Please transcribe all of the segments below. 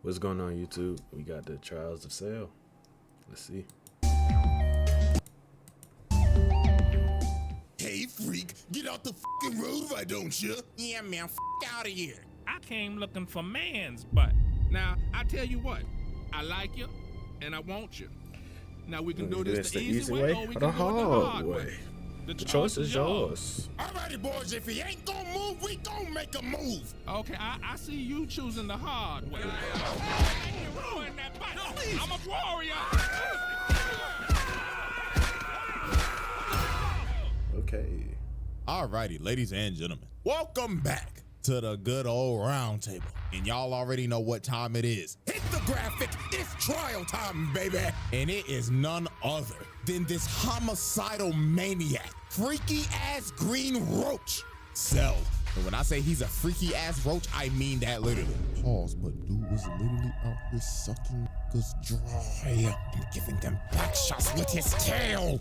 What's going on, YouTube? We got the Trials of Cell. Let's see. Hey, freak, get out the fucking road, why don't you? Yeah, man, out of here. I came looking for man's butt. Now, I tell you what, I like you, and I want you. Now, we can do this the easy way, or we can do it the hard way. The choice is yours. Alrighty, boys, if he ain't gonna move, we gonna make a move. Okay, I see you choosing the hard way. Ruin that butt. I'm a warrior. Okay. Alrighty, ladies and gentlemen, welcome back to the good old round table. And y'all already know what time it is. Hit the graphic, it's trial time, baby. And it is none other than this homicidal maniac, freaky ass green roach, Cell. And when I say he's a freaky ass roach, I mean that literally. Pause, but dude was literally out here sucking niggas dry and giving them back shots with his tail.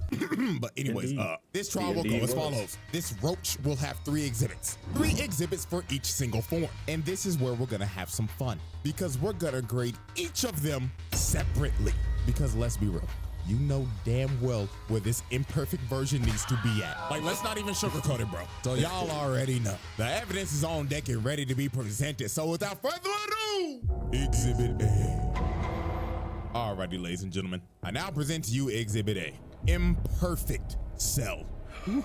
But anyways, this trial will go as follows. This roach will have 3 exhibits. 3 exhibits for each single form. And this is where we're gonna have some fun because we're gonna grade each of them separately. Because let's be real, you know damn well where this imperfect version needs to be at. Like, let's not even sugarcoat it, bro. So y'all already know. The evidence is on deck and ready to be presented. So without further ado, Exhibit A. Alrighty, ladies and gentlemen, I now present to you Exhibit A, Imperfect Cell. Oh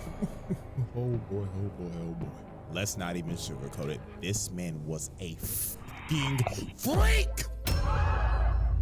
boy, oh boy, oh boy. Let's not even sugarcoat it. This man was a fucking freak.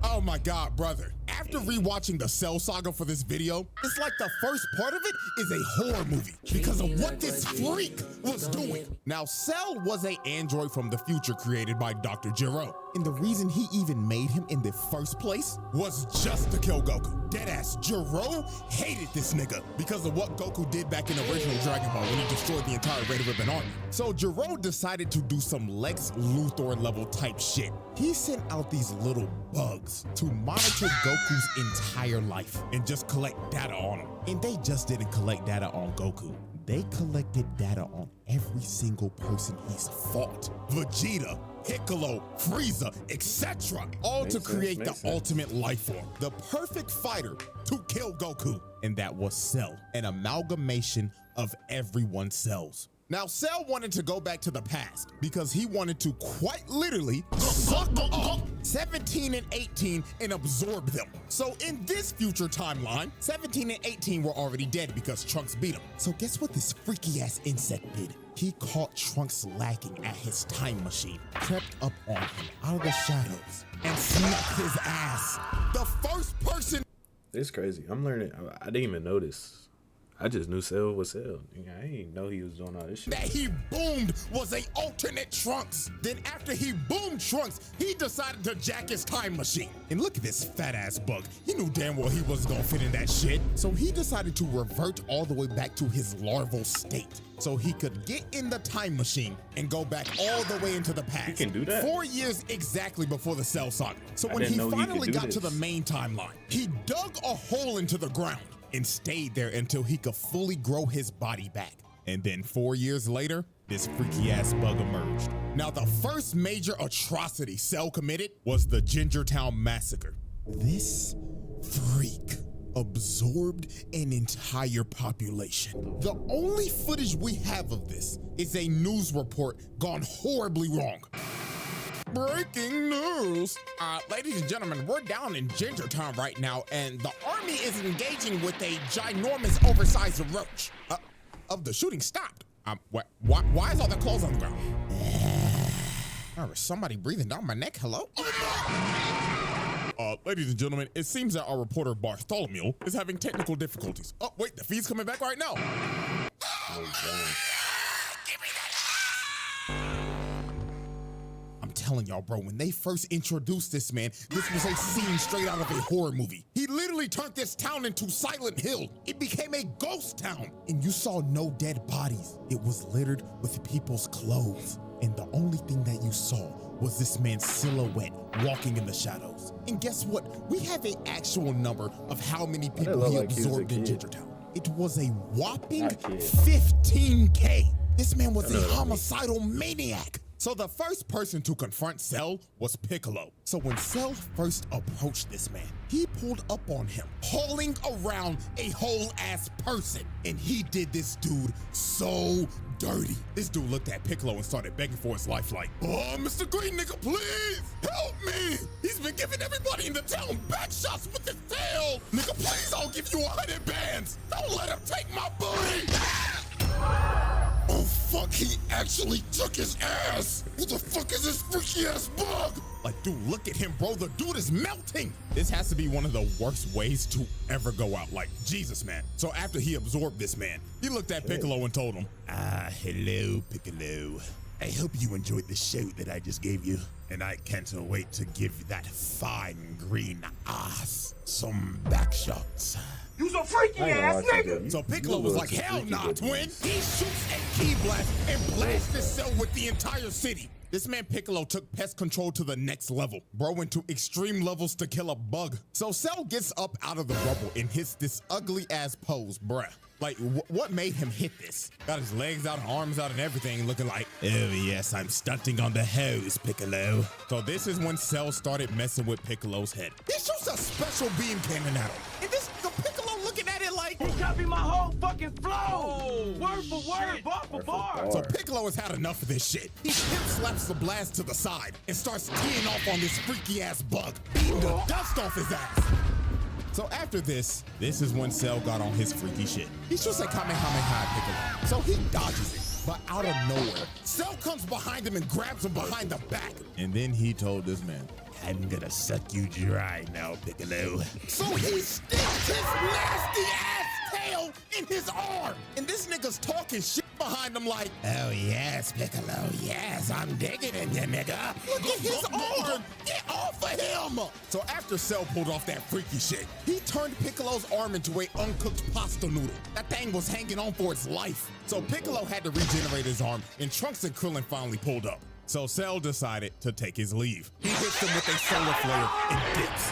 Oh my God, brother. After rewatching the Cell saga for this video, it's like the first part of it is a horror movie because of what this freak was doing. Now, Cell was an android from the future created by Dr. Gero. And the reason he even made him in the first place was just to kill Goku. Deadass, Gero hated this nigga because of what Goku did back in the original Dragon Ball when he destroyed the entire Red Ribbon Army. So Gero decided to do some Lex Luthor level type shit. He sent out these little bugs to monitor Goku's entire life and just collect data on him. And they just didn't collect data on Goku. They collected data on every single person he's fought. Vegeta, Piccolo, Frieza, etc. All to create the ultimate life form, the perfect fighter to kill Goku. And that was Cell, an amalgamation of everyone's cells. Now, Cell wanted to go back to the past because he wanted to quite literally suck up 17 and 18 and absorb them. So in this future timeline, 17 and 18 were already dead because Trunks beat him. So guess what this freaky ass insect did? He caught Trunks lacking at his time machine, crept up on him out of the shadows, and snapped his ass. The first person. It's crazy. I'm learning. I didn't even notice. I just knew Cell was Cell. I didn't know he was doing all this shit. That he boomed was a alternate Trunks. Then after he boomed Trunks, he decided to jack his time machine. And look at this fat ass bug. He knew damn well he wasn't gonna fit in that shit. So he decided to revert all the way back to his larval state so he could get in the time machine and go back all the way into the past. He can do that? 4 years exactly before the Cell saga. So when he finally got to the main timeline, he dug a hole into the ground and stayed there until he could fully grow his body back. And then 4 years later, this freaky ass bug emerged. Now, the first major atrocity Cell committed was the Gingertown Massacre. This freak absorbed an entire population. The only footage we have of this is a news report gone horribly wrong. Breaking news. Ladies and gentlemen, we're down in Gingertown right now, and the army is engaging with a ginormous, oversized roach. Of the shooting stopped. Why is all the clothes on the ground? Is somebody breathing down my neck? Hello? Ladies and gentlemen, it seems that our reporter Bartholomew is having technical difficulties. Oh, wait, the feed's coming back right now. I'm telling y'all, bro, when they first introduced this man, this was a scene straight out of a horror movie. He literally turned this town into Silent Hill. It became a ghost town. And you saw no dead bodies. It was littered with people's clothes. And the only thing that you saw was this man's silhouette walking in the shadows. And guess what? We have an actual number of how many people he absorbed in Gingertown. It was a whopping 15K. This man was a homicidal maniac. So the first person to confront Cell was Piccolo. So when Cell first approached this man, he pulled up on him, hauling around a whole ass person. And he did this dude so dirty. This dude looked at Piccolo and started begging for his life like, "Oh, Mr. Green nigga, please help me. He's been giving everybody in the town back shots with his tail. Nigga, please, I'll give you 100 bands. Don't let him take my booty." Oh fuck, he actually took his ass. What the fuck is this freaky ass bug? Like, dude, look at him, bro. The dude is melting. This has to be one of the worst ways to ever go out. Like, Jesus, man. So after he absorbed this man, he looked at Piccolo and told him, hello, Piccolo. I hope you enjoyed the show that I just gave you. And I can't wait to give that fine green ass some back shots. You some freaky ass nigga. So Piccolo was like, hell nah, twin. He shoots a key blast and blasts this Cell with the entire city. This man Piccolo took pest control to the next level. Bro went to extreme levels to kill a bug. So Cell gets up out of the rubble and hits this ugly ass pose, bruh. Like, what made him hit this? Got his legs out, arms out, and everything, looking like, oh yes, I'm stunting on the hose, Piccolo. So this is when Cell started messing with Piccolo's head. He shoots a special beam cannon at him. And this Piccolo looking at it like, He copied my whole fucking flow. Word for word, bar for bar. So Piccolo has had enough of this shit. He hip slaps the blast to the side and starts teeing off on this freaky ass bug, beating the dust off his ass. So after this is when Cell got on his freaky shit. He shoots a Kamehameha Piccolo, so he dodges it. But out of nowhere, Cell comes behind him and grabs him behind the back. And then he told this man, I'm gonna suck you dry now, Piccolo. So he sticks his nasty ass tail in his arm. And this nigga's talking shit behind him like, oh yes, Piccolo, yes, I'm digging in you, nigga. Look at his arm. Get off of him. So after Cell pulled off that freaky shit, he turned Piccolo's arm into a uncooked pasta noodle. That thing was hanging on for its life. So Piccolo had to regenerate his arm, and Trunks and Krillin finally pulled up. So Cell decided to take his leave. He hits him with a solar flare and dips.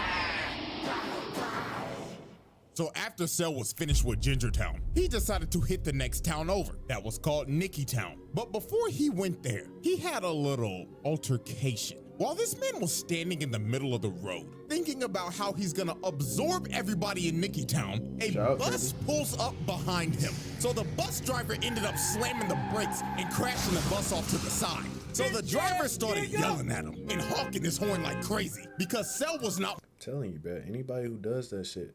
So after Cell was finished with Ginger Town, he decided to hit the next town over. That was called Nikki Town. But before he went there, he had a little altercation. While this man was standing in the middle of the road, thinking about how he's gonna absorb everybody in Nikki Town, a bus pulls up behind him. So the bus driver ended up slamming the brakes and crashing the bus off to the side. So the driver started yelling at him and honking his horn like crazy because Cell was not— I'm telling you, bro, anybody who does that shit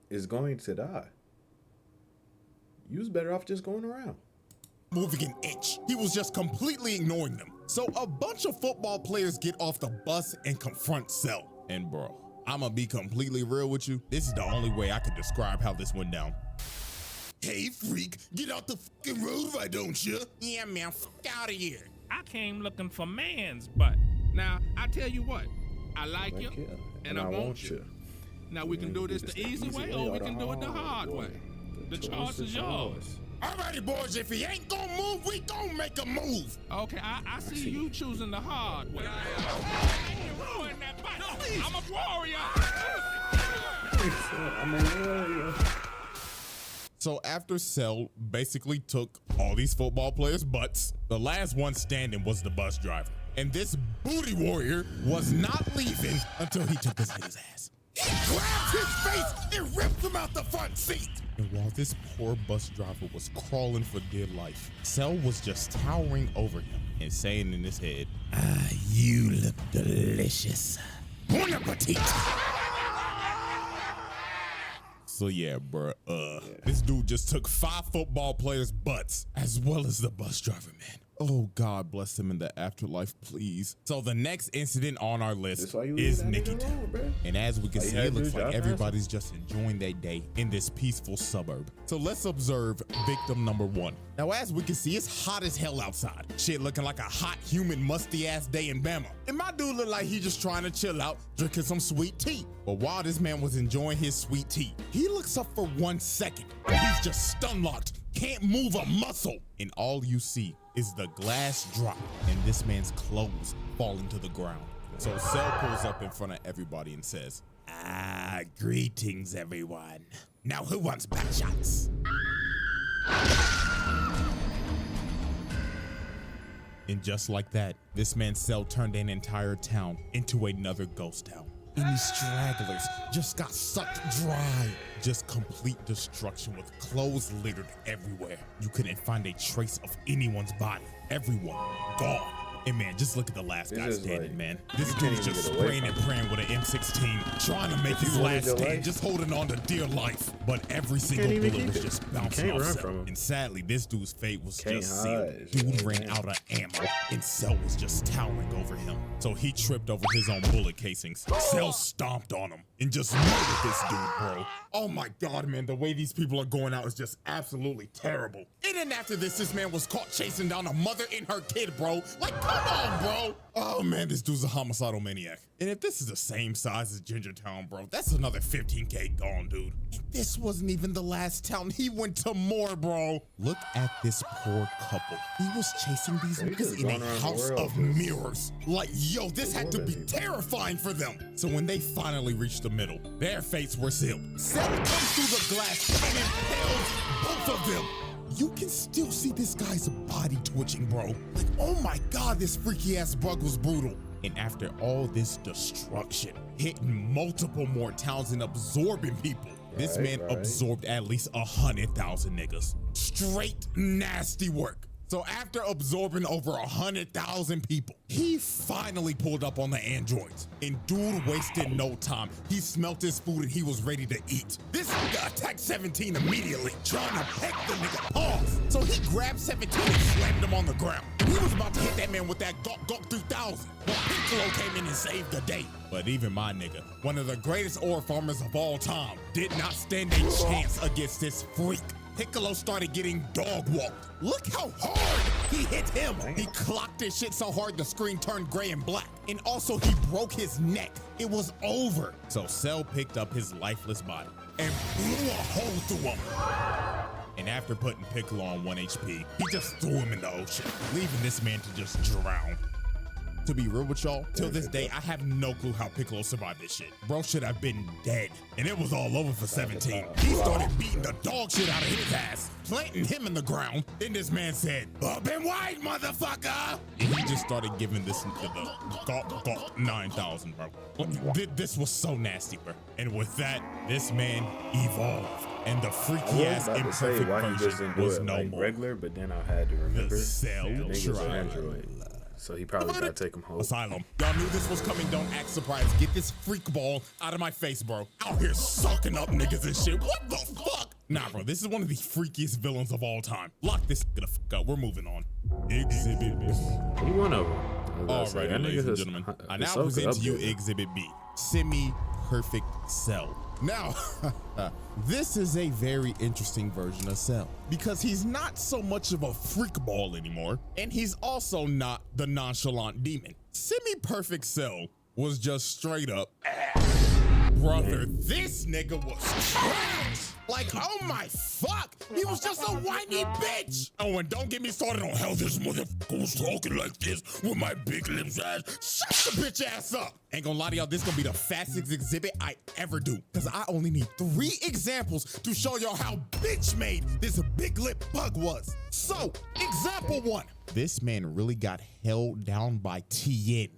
is going to die. You was better off just going around. moving an inch. He was just completely ignoring them. So a bunch of football players get off the bus and confront Cell. And bro, I'ma be completely real with you. This is the only way I could describe how this went down. Hey freak, get out the fucking road, why don't you? Yeah, man, fuck out of here. I came looking for man's butt. Now, I tell you what, I like you, and I want you. Now, we can do this the easy way, or we can do it the hard way. The choice is yours. Alrighty, boys, if he ain't gonna move, we gonna make a move. Okay, I see you choosing the hard way. I'm a warrior. I'm a warrior. So after Cell basically took all these football players' butts, the last one standing was the bus driver. And this booty warrior was not leaving until he took his nigga's ass. He grabs his face and rips him out the front seat. And while this poor bus driver was crawling for dear life, Cell was just towering over him and saying in his head, "Ah, you look delicious. Bon appetit." So yeah, bruh, this dude just took 5 football players' butts, as well as the bus driver, man. Oh, God bless him in the afterlife, please. So the next incident on our list is Nikki Town. And as we can see, it looks like everybody's just enjoying their day in this peaceful suburb. So let's observe victim number 1. Now, as we can see, it's hot as hell outside. Shit looking like a hot, humid, musty-ass day in Bama. And my dude looked like he just trying to chill out, drinking some sweet tea. But while this man was enjoying his sweet tea, he looks up for 1 second. And he's just stun-locked, can't move a muscle. And all you see is the glass drop and this man's clothes falling to the ground. So Cell pulls up in front of everybody and says, "Ah, greetings everyone. Now who wants back shots?" And just like that, this man's cell turned an entire town into another ghost town. And these stragglers just got sucked dry. Just complete destruction with clothes littered everywhere. You couldn't find a trace of anyone's body. Everyone gone. And man, just look at the last guy standing, like, man. This dude's just spraying and praying with an M16, trying to make his last stand, just holding on to dear life. But every single bullet was just bouncing off Cell. And sadly, this dude's fate was just sealed. Dude ran out of ammo, and Cell was just towering over him. So he tripped over his own bullet casings. Cell stomped on him and just murdered this dude, bro. Oh my God, man, the way these people are going out is just absolutely terrible. And then after this man was caught chasing down a mother and her kid, bro. Like, come on, bro. Oh man, this dude's a homicidal maniac. And if this is the same size as Gingertown, bro, that's another 15K gone, dude. And this wasn't even the last town. He went to more, bro. Look at this poor couple. He was chasing these niggas in a house of mirrors. Like, yo, this had to be terrifying for them. So when they finally reached the middle, their fates were sealed. Cell comes through the glass and impales both of them. You can still see this guy's body twitching, bro. Like, oh my God, this freaky ass bug was brutal. And after all this destruction, hitting multiple more towns and absorbing people, this man absorbed at least 100,000 niggas. Straight nasty work. So after absorbing over 100,000 people, he finally pulled up on the androids. And dude wasted no time. He smelt his food and he was ready to eat. This nigga attacked 17 immediately, trying to peck the nigga off. So he grabbed 17 and slammed him on the ground. He was about to hit that man with that Gawk 3000. But Piccolo came in and saved the day. But even my nigga, one of the greatest ore farmers of all time, did not stand a chance against this freak. Piccolo started getting dog walked. Look how hard he hit him. He clocked his shit so hard the screen turned gray and black. And also he broke his neck. It was over. So Cell picked up his lifeless body and blew a hole through him. And after putting Piccolo on 1 HP, he just threw him in the ocean, leaving this man to just drown. To be real with y'all, till this day, I have no clue how Piccolo survived this shit. Bro should have been dead. And it was all over for 17. He started beating the dog shit out of his ass, planting him in the ground. Then this man said, "Up and wide, motherfucker!" And he just started giving this the Gawk 9000, bro. This was so nasty, bro. And with that, this man evolved. And the freaky ass imperfect version was no more. Regular, but then I had to remember the Cell Android. So he probably gotta take him home. Asylum. Y'all knew this was coming. Don't act surprised. Get this freak ball out of my face, bro. Out here sucking up niggas and shit. What the fuck? Nah, bro. This is one of the freakiest villains of all time. Lock this the fuck up. We're moving on. Exhibit B. Any one of them. All right, ladies and gentlemen. I now present to you Exhibit B. Semi-perfect Cell. Now, this is a very interesting version of Cell because he's not so much of a freak ball anymore, and he's also not the nonchalant demon. Semi-perfect Cell was just straight up ass. Brother, this nigga was trash. Like, oh my fuck, he was just a whiny bitch. Oh, and don't get me started on how this motherfucker was talking like this with my big lips ass. Shut the bitch ass up. Ain't gonna lie to y'all, this gonna be the fastest exhibit I ever do, because I only need 3 examples to show y'all how bitch made this big lip bug was. So, example 1. This man really got held down by Tien.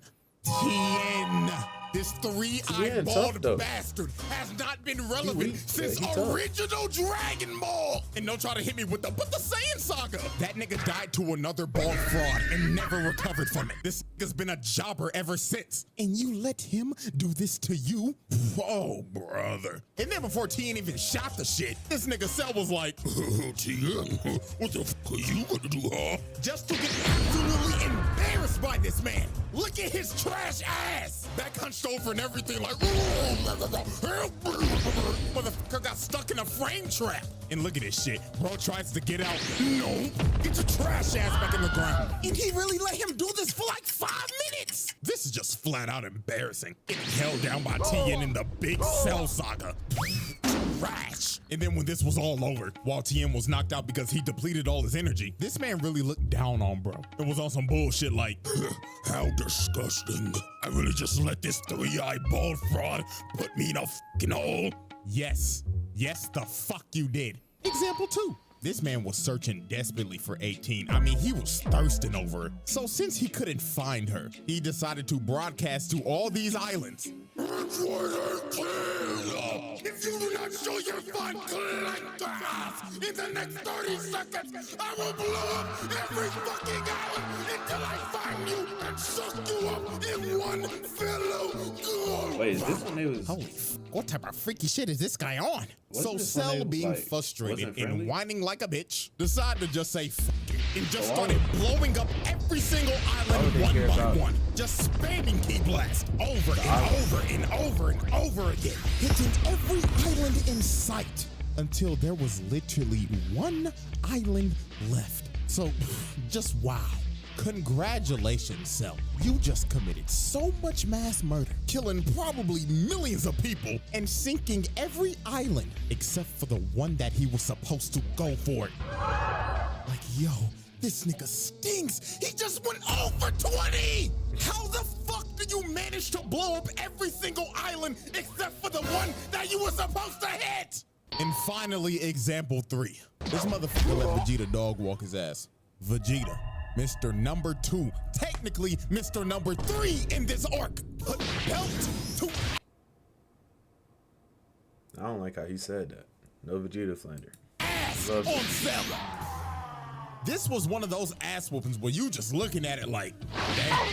This 3-eyeballed bastard has not been relevant since original Dragon Ball. And don't try to hit me with the Saiyan Saga. That nigga died to another ball fraud and never recovered from it. This nigga's been a jobber ever since. And you let him do this to you? Oh, brother. And then before Tien even shot the shit, this nigga Cell was like, Tien, what the fuck are you gonna do, huh? Just to get absolutely embarrassed by this man. Look at his trash ass. Back hunched over and everything like, motherfucker got stuck in a frame trap. And look at this shit. Bro tries to get out. No, get your trash ass back in the ground. And he really let him do this for like 5 minutes. This is just flat out embarrassing. Getting held down by Tien in the big Cell Saga. Trash. And then when this was all over, while Tien was knocked out because he depleted all his energy, this man really looked down on bro. It was on some bullshit like, how disgusting. I really just let this 3-eyeballed fraud put me in a fucking hole. Yes, the fuck you did. Example 2. This man was searching desperately for 18. I mean, he was thirsting over her. So since he couldn't find her, he decided to broadcast to all these islands. If you do not show your fun class in the next 30 seconds, I will blow up every fucking island until I find you and suck you up in one fellow go. Wait, is this when they was... Holy what type of freaky shit is this guy on? So Cell, being like, frustrated and whining like a bitch, decided to just say fuck it and just started blowing up every single island one by one, just spamming key blast over and over and over and over again, hitting every island in sight until there was literally one island left. So just wow. Congratulations, Cell. You just committed so much mass murder, killing probably millions of people and sinking every island except for the one that he was supposed to go for. Like, yo, this nigga stinks. He just went over 20. How the fuck did you manage to blow up every single island except for the one that you were supposed to hit? And finally, example 3. This motherfucker let Vegeta dog walk his ass. Vegeta, Mr. Number 2, technically Mr. Number 3 in this arc. Put belt to... I don't like how he said that. No Vegeta slander. Ass on Cell. This was one of those ass whoopings where you just looking at it like, damn,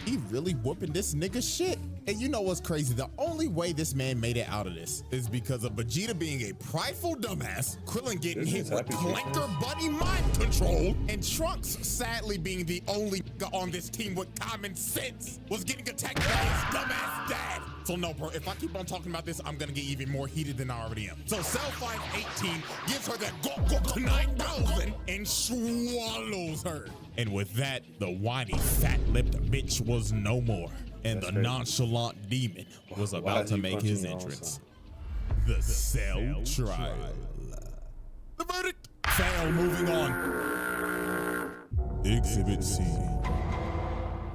he really whooping this nigga shit. And you know what's crazy? The only way this man made it out of this is because of Vegeta being a prideful dumbass, Krillin getting hit with clanker buddy mind control, and Trunks sadly being the only nigga on this team with common sense was getting attacked by his dumbass dad. So no, bro, if I keep on talking about this, I'm gonna get even more heated than I already am. So Cell 518 gives her that go 9000 and swallows her. And with that, the whiny, fat-lipped bitch was no more. And the nonchalant demon was about to make his entrance. The Cell trial. The verdict. Cell moving on. Exhibit C.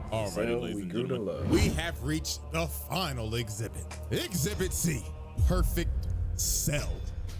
All right, ladies and gentlemen, we have reached the final exhibit. Exhibit C. Perfect Cell.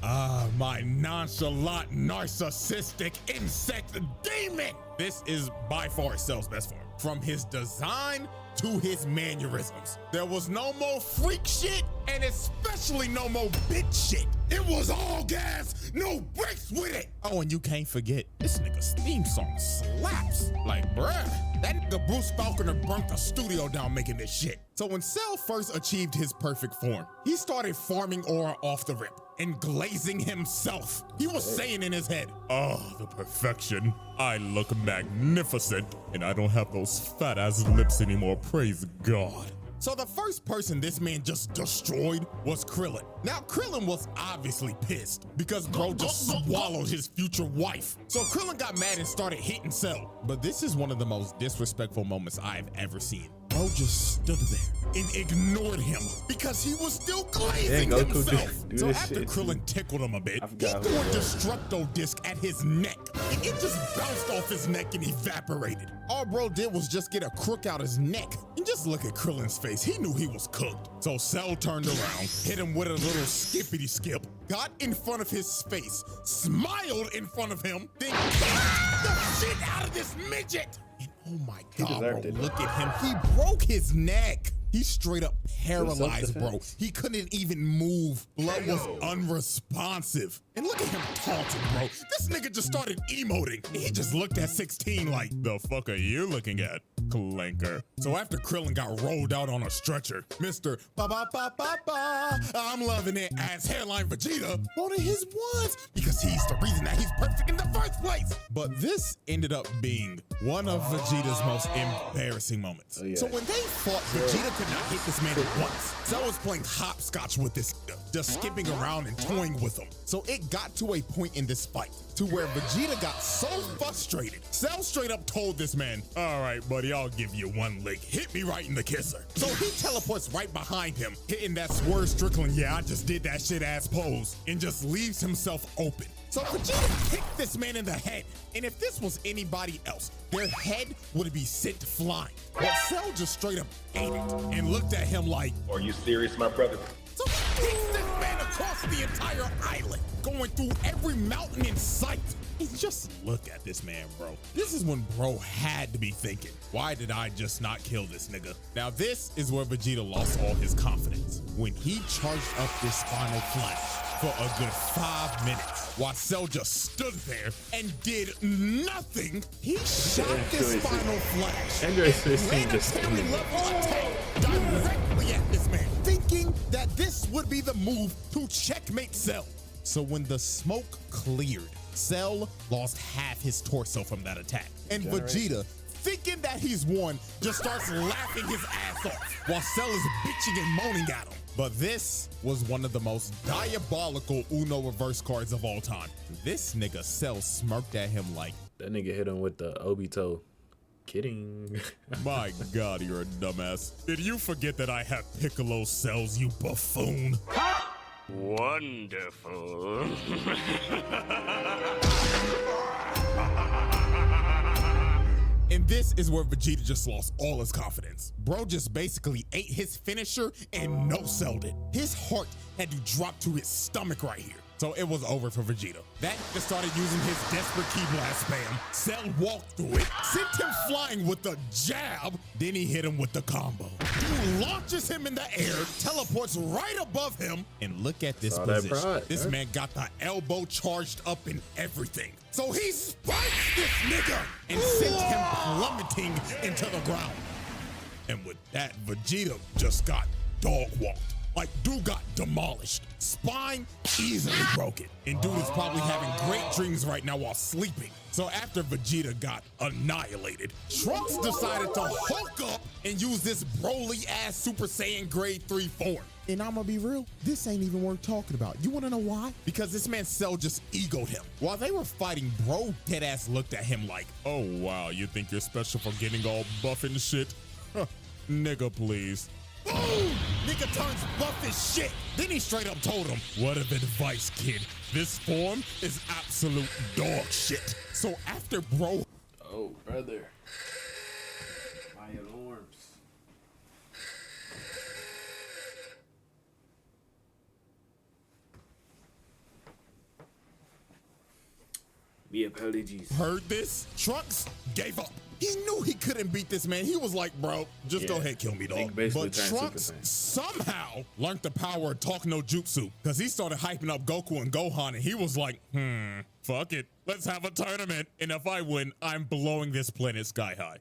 Ah, my nonchalant, narcissistic insect demon. This is by far Cell's best form. From his design to his mannerisms. There was no more freak shit, and especially no more bitch shit. It was all gas, no brakes with it. Oh, and you can't forget, this nigga's theme song slaps. Like, bruh, that nigga Bruce Falconer burnt the studio down making this shit. So when Cell first achieved his perfect form, he started farming aura off the rip and glazing himself. He was saying in his head, oh, the perfection. I look magnificent, and I don't have those fat ass lips anymore, praise God. So the first person this man just destroyed was Krillin. Now Krillin was obviously pissed because bro just swallowed his future wife. So Krillin got mad and started hitting Cell. But this is one of the most disrespectful moments I've ever seen. Bro just stood there and ignored him because he was still glazing himself. So after Krillin tickled him a bit, he threw a Destructo disc at his neck. And it just bounced off his neck and evaporated. All bro did was just get a crook out his neck. And just look at Krillin's face. He knew he was cooked. So Cell turned around, hit him with a little skippity skip, got in front of his face, smiled in front of him, then kicked the shit out of this midget. Oh my God, bro, look at him. He broke his neck. He straight up paralyzed, bro. He couldn't even move. Blood was unresponsive. And look at him taunting, bro. This nigga just started emoting. He just looked at 16 like, the fuck are you looking at, clanker? So after Krillin got rolled out on a stretcher, Mr. Ba-ba-ba-ba-ba, I'm loving it as Hairline Vegeta wanted his ones because he's the reason that he's perfect in the first place. But this ended up being one of Vegeta's most embarrassing moments. So when they fought, Vegeta could not hit this man at once. Cell was playing hopscotch with this nigga, just skipping around and toying with him. So it got to a point in this fight to where Vegeta got so frustrated, Cell straight up told this man, all right, buddy, I'll give you one lick. Hit me right in the kisser. So he teleports right behind him, hitting that Swerve Strickland, yeah, I just did that shit ass pose, and just leaves himself open. So Vegeta kicked this man in the head, and if this was anybody else, their head would be sent flying. But Cell just straight up ate it and looked at him like, are you serious, my brother? So he kicks this man across the entire island, going through every mountain in sight. And just look at this man, bro. This is when bro had to be thinking, why did I just not kill this nigga? Now this is where Vegeta lost all his confidence. When he charged up this Final Flash for a good 5 minutes, while Cell just stood there and did nothing, he shot this Final Flash and planetary level attack directly at this man, thinking that this would be the move to checkmate Cell. So when the smoke cleared, Cell lost half his torso from that attack. And Vegeta, thinking that he's won, just starts laughing his ass off while Cell is bitching and moaning at him. But this was one of the most diabolical Uno reverse cards of all time. This nigga Cell smirked at him like, that nigga hit him with the Obito. Kidding. My God, you're a dumbass. Did you forget that I have Piccolo cells, you buffoon? Wonderful. And this is where Vegeta just lost all his confidence. Bro just basically ate his finisher and no-selled it. His heart had to drop to his stomach right here. So it was over for Vegeta. That just started using his desperate ki blast spam. Cell walked through it, sent him flying with the jab, then he hit him with the combo. He launches him in the air, teleports right above him, and look at this position. This man got the elbow charged up and everything. So he spikes this nigga and sent him plummeting into the ground. And with that, Vegeta just got dog walked. Like, dude got demolished. Spine easily broken. And dude is probably having great dreams right now while sleeping. So after Vegeta got annihilated, Trunks decided to Hulk up and use this Broly-ass Super Saiyan Grade 3 form. And I'ma be real, this ain't even worth talking about. You wanna know why? Because this man Cell just egoed him. While they were fighting, bro deadass looked at him like, oh wow, you think you're special for getting all buff and shit? Huh, nigga, please. Boom! Nigga turns buff as shit. Then he straight up told him, what of advice, kid? This form is absolute dog shit. So after bro... Oh, brother. My alarms. Me apologies. Heard this? Trunks gave up. He knew he couldn't beat this man. He was like, bro, just go ahead, kill me, dog. But Trunks somehow learned the power of talk no jutsu, because he started hyping up Goku and Gohan, and he was like, fuck it. Let's have a tournament. And if I win, I'm blowing this planet sky high.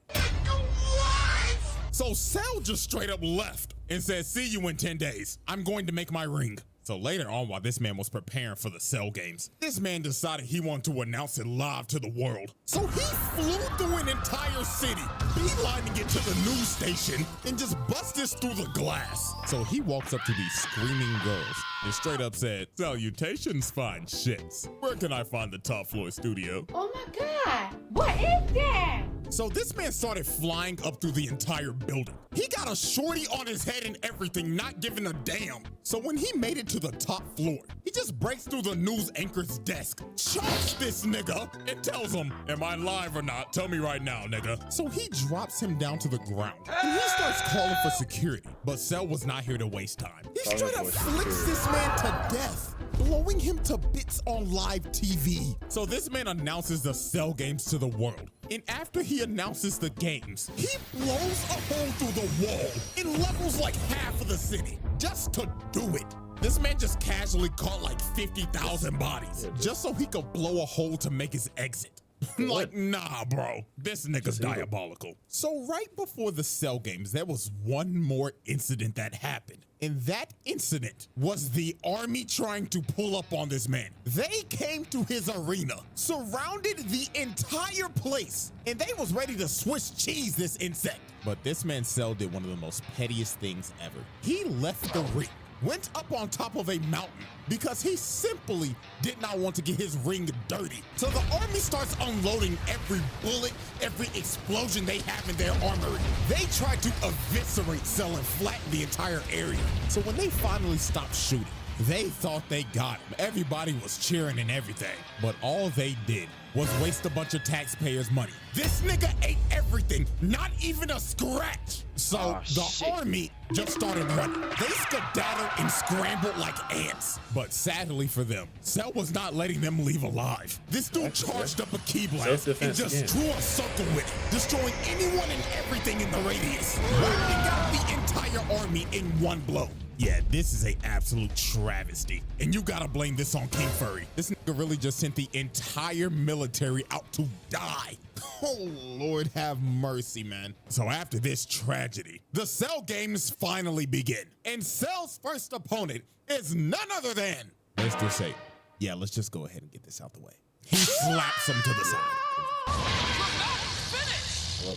So Cell just straight up left and said, see you in 10 days. I'm going to make my ring. So later on, while this man was preparing for the Cell games, this man decided he wanted to announce it live to the world. So he flew through an entire city, beelining it to the news station, and just bust this through the glass. So he walks up to these screaming girls and straight up said, salutations, fine shits. Where can I find the top floor studio? Oh my God, what is that? So this man started flying up through the entire building. He got a shorty on his head and everything, not giving a damn. So when he made it to the top floor, he just breaks through the news anchor's desk, chokes this nigga, and tells him, am I live or not? Tell me right now, nigga. So he drops him down to the ground, and he starts calling for security. But Cell was not here to waste time. He straight up flicks this man to death, blowing him to bits on live TV. So this man announces the Cell games to the world. And after he announces the games, he blows a hole through the wall and levels like half of the city just to do it. This man just casually caught like 50,000 bodies just so he could blow a hole to make his exit. Like, nah, bro, this nigga's diabolical. So right before the Cell games, there was one more incident that happened. And that incident was the army trying to pull up on this man. They came to his arena, surrounded the entire place, and they was ready to Swiss cheese this insect. But this man Cell did one of the most pettiest things ever. He left the ring, went up on top of a mountain because he simply did not want to get his ring dirty. So the army starts unloading every bullet, every explosion they have in their armory. They try to eviscerate Cell and flatten the entire area. So when they finally stopped shooting, They thought they got him. Everybody was cheering and everything. But all they did was waste a bunch of taxpayers' money. This nigga ate everything, not even a scratch. So the army just started running. They skedaddled and scrambled like ants. But sadly for them, Cell was not letting them leave alive. This dude charged up a key blast and just drew a circle with it, destroying anyone and everything in the radius, wiping out the entire army in one blow. Yeah, this is a absolute travesty. And you gotta blame this on King Furry. This nigga really just sent the entire military out to die. Oh, Lord have mercy, man. So after this tragedy, the Cell games finally begin. And Cell's first opponent is none other than, let's just say, yeah, let's just go ahead and get this out the way. He slaps him to the side.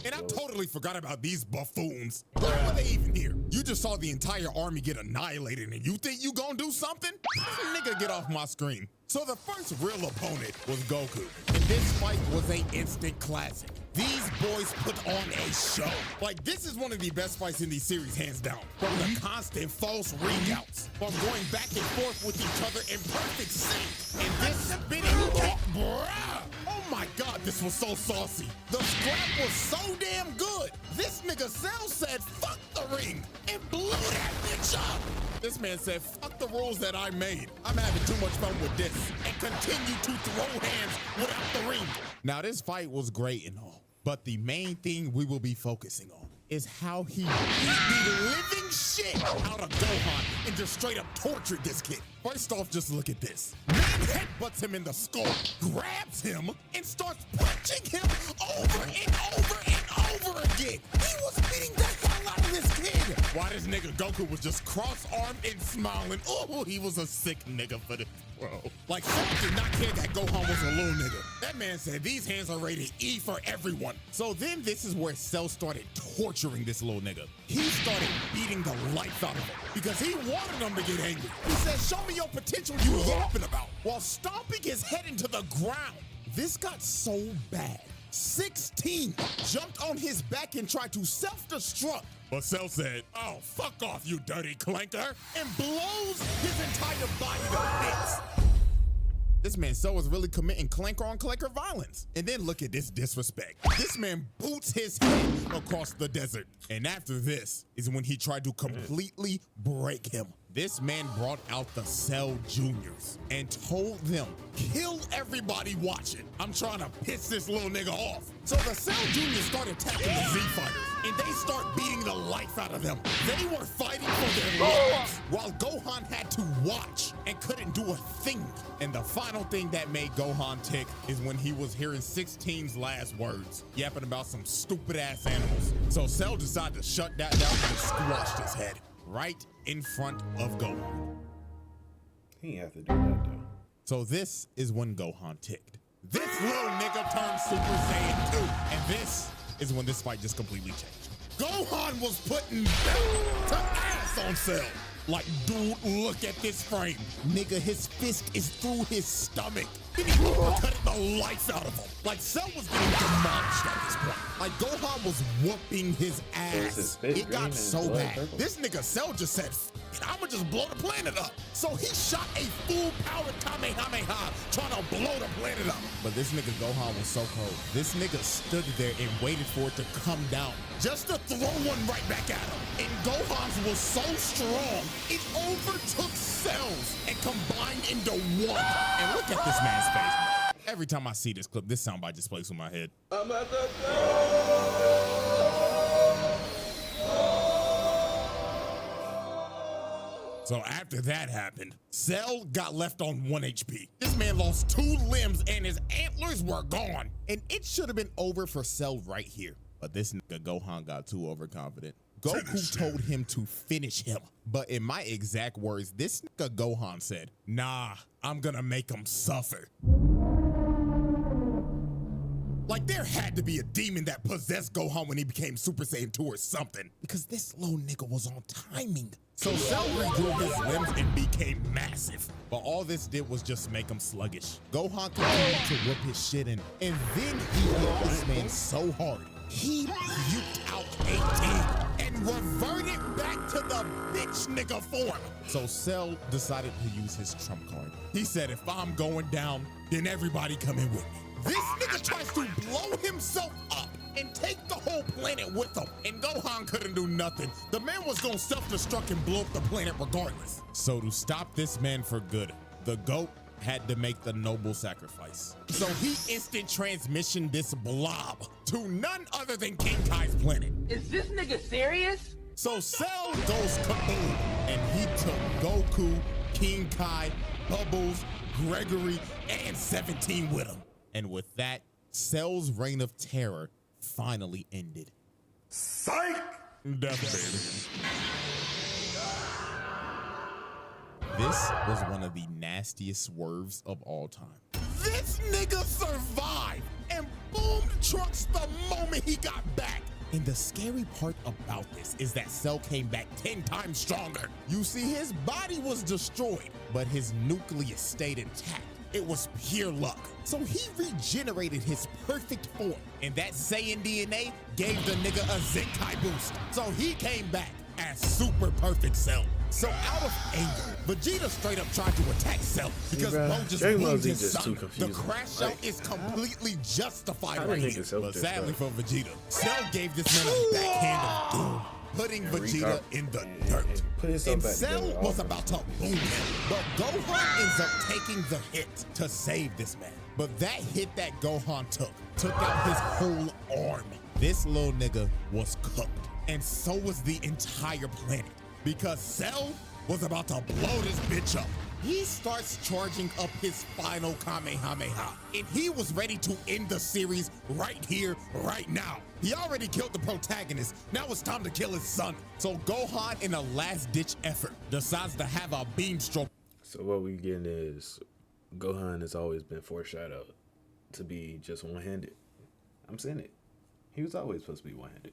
And I totally forgot about these buffoons. Why were they even here? You just saw the entire army get annihilated and you think you gonna do something? Nigga, get off my screen. So the first real opponent was Goku. And this fight was an instant classic. These boys put on a show. Like, this is one of the best fights in the series, hands down. From the constant false ring-outs, from going back and forth with each other in perfect sync. And this spinning kick, bruh. Oh my God, this was so saucy. The scrap was so damn good. This nigga Cell said, fuck the ring, and blew that bitch up. This man said, fuck the rules that I made. I'm having too much fun with this, and continue to throw hands without the ring. Now, this fight was great and all, but the main thing we will be focusing on is how he beat the living shit out of Gohan and just straight up tortured this kid. First off, just look at this. Man headbutts him in the skull, grabs him, and starts punching him over and over and over again. He was beating the hell out of this kid. Why this nigga Goku was just cross-armed and smiling. Oh, he was a sick nigga for this, bro. Like, Cell did not care that Gohan was a little nigga. That man said these hands are rated E for everyone. So then this is where Cell started torturing this little nigga. He started beating the life out of him because he wanted him to get angry. He said, show me your potential you yapping about, while stomping his head into the ground. This got so bad. 16 jumped on his back and tried to self-destruct. But Cell said, oh, fuck off, you dirty clanker, and blows his entire body to bits. This man Cell was really committing clanker on clanker violence. And then look at this disrespect. This man boots his head across the desert. And after this is when he tried to completely break him. This man brought out the Cell Juniors and told them, kill everybody watching. I'm trying to piss this little nigga off. So the Cell Juniors started attacking the Z Fighters, and they start beating the life out of them. They were fighting for their lives, while Gohan had to watch and couldn't do a thing. And the final thing that made Gohan tick is when he was hearing 16's last words, yapping about some stupid ass animals. So Cell decided to shut that down and squashed his head right in front of Gohan. He didn't have to do that though. So this is when Gohan ticked. This little nigga turned Super Saiyan 2. And this is when this fight just completely changed. Gohan was putting belt to ass on Cell. Like, dude, look at this frame. Nigga, his fist is through his stomach. Then he cutting the life out of him. Like, Cell was getting demolished at this point. Like, Gohan was whooping his ass. It got so bad. This nigga Cell just said, I'ma just blow the planet up. So he shot a full-powered Kamehameha trying to blow the planet up. But this nigga Gohan was so cold. This nigga stood there and waited for it to come down just to throw one right back at him. And Gohan's was so strong, it overtook Cell's and combined into one. And look at this man's face. Every time I see this clip, this soundbite just plays through my head. I'm at the So after that happened, Cell got left on 1 HP. This man lost 2 limbs and his antlers were gone. And it should have been over for Cell right here. But this nigga Gohan got too overconfident. Goku told him to finish him. But in my exact words, this nigga Gohan said, nah, I'm gonna make him suffer. Like, there had to be a demon that possessed Gohan when he became Super Saiyan 2 or something. Because this little nigga was on timing. So Cell regrew his limbs and became massive. But all this did was just make him sluggish. Gohan continued to whip his shit in. And then he hit this man so hard he puked out 18 and reverted back to the bitch nigga form. So Cell decided to use his trump card. He said, if I'm going down, then everybody come in with me. This nigga tries to blow himself up and take the whole planet with him. And Gohan couldn't do nothing. The man was gonna self-destruct and blow up the planet regardless. So to stop this man for good, the GOAT had to make the noble sacrifice. So he instant transmission this blob to none other than King Kai's planet. Is this nigga serious? So Cell goes kaboom, and he took Goku, King Kai, Bubbles, Gregory, and 17 with him. And with that, Cell's reign of terror finally ended. Psych! Death, baby. This was one of the nastiest swerves of all time. This nigga survived and boomed Trunks the moment he got back. And the scary part about this is that Cell came back 10 times stronger. You see, his body was destroyed, but his nucleus stayed intact. It was pure luck. So he regenerated his perfect form, and that Saiyan DNA gave the nigga a Zenkai boost. So he came back as super perfect Cell. So out of anger, Vegeta straight up tried to attack Cell because Bro just boomed his son. The crash out is completely justified right here. But sadly for Vegeta, Cell gave this man a backhand of doom, putting Vegeta in the dirt. And Cell was about to boom him, but Gohan ends up taking the hit to save this man. But that hit that Gohan took out his whole arm. This little nigga was cooked, and so was the entire planet, because Cell was about to blow this bitch up. He starts charging up his final Kamehameha, and he was ready to end the series right here, right now. He already killed the protagonist. Now it's time to kill his son. So Gohan, in a last-ditch effort, decides to have a beam stroke. So what we getting is Gohan has always been foreshadowed to be just one-handed. I'm saying it. He was always supposed to be one-handed.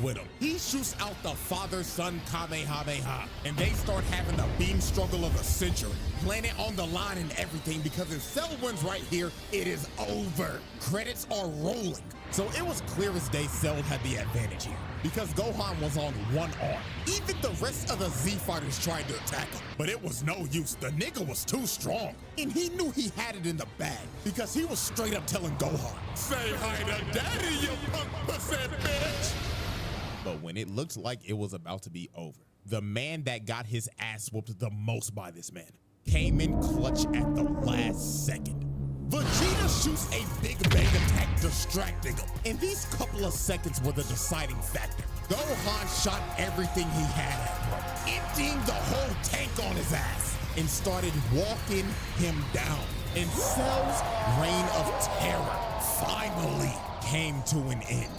With him, he shoots out the father-son Kamehameha, and they start having the beam struggle of the century. Planet on the line and everything, because if Cell wins right here, it is over. Credits are rolling. So it was clear as day Cell had the advantage here, because Gohan was on one arm. Even the rest of the Z fighters tried to attack him, but it was no use. The nigga was too strong, and he knew he had it in the bag, because he was straight up telling Gohan, "Say hi to daddy, you punk pussy bitch." But when it looked like it was about to be over, the man that got his ass whooped the most by this man came in clutch at the last second. Vegeta shoots a big bang attack, distracting him. And these couple of seconds were the deciding factor. Gohan shot everything he had at him, emptying the whole tank on his ass, and started walking him down. And Cell's reign of terror finally came to an end.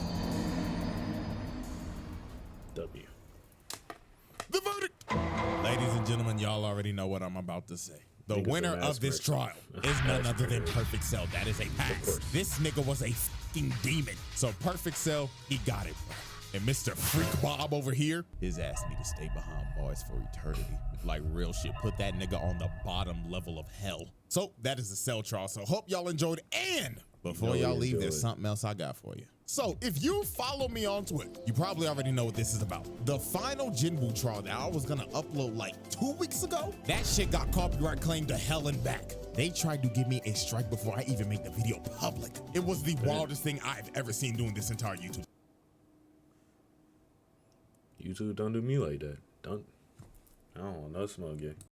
W. The verdict. Ladies and gentlemen, y'all already know what I'm about to say. The winner of this trial is none other than Perfect Cell. That is a pass. This nigga was a fucking demon. So Perfect Cell, he got it, bro. And Mr. Freak Bob over here, his ass need to stay behind bars for eternity. Like real shit, put that nigga on the bottom level of hell. So that is the Cell trial. So hope y'all enjoyed. And before y'all leave, there's something else I got for you. So if you follow me on Twitter, you probably already know what this is about. The final Jinwoo trial that I was gonna upload like 2 weeks ago, that shit got copyright claimed to hell and back. They tried to give me a strike before I even made the video public. It was the wildest thing I've ever seen doing this entire YouTube. YouTube don't do me like that. I don't want no smoke, yeah.